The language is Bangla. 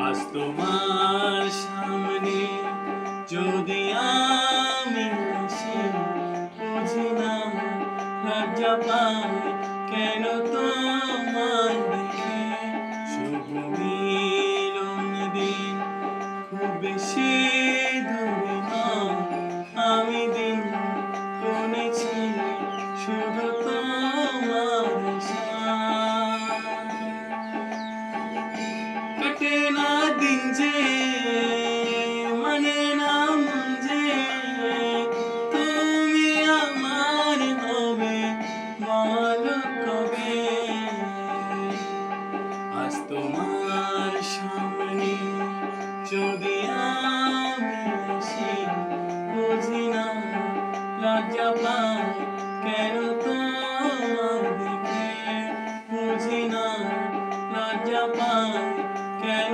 আজ তোমার সামনে যদি আমি আসি, বুঝি না লজ্জা পাই কেন তোমার দেখে। শুভ মিলন দিন খুব বেশি দূরে নয়, আমি দিন গুনেছি শুধু তোমার কাটে না দিন যে মানে না মন যে তুমি আমার হবে বলো কবে। আজ তোমার সামনে যদি আমি আসি, বুঝি না লজ্জা পাই কেন তোমার দেখে। বুঝি না লজ্জা পাই কেন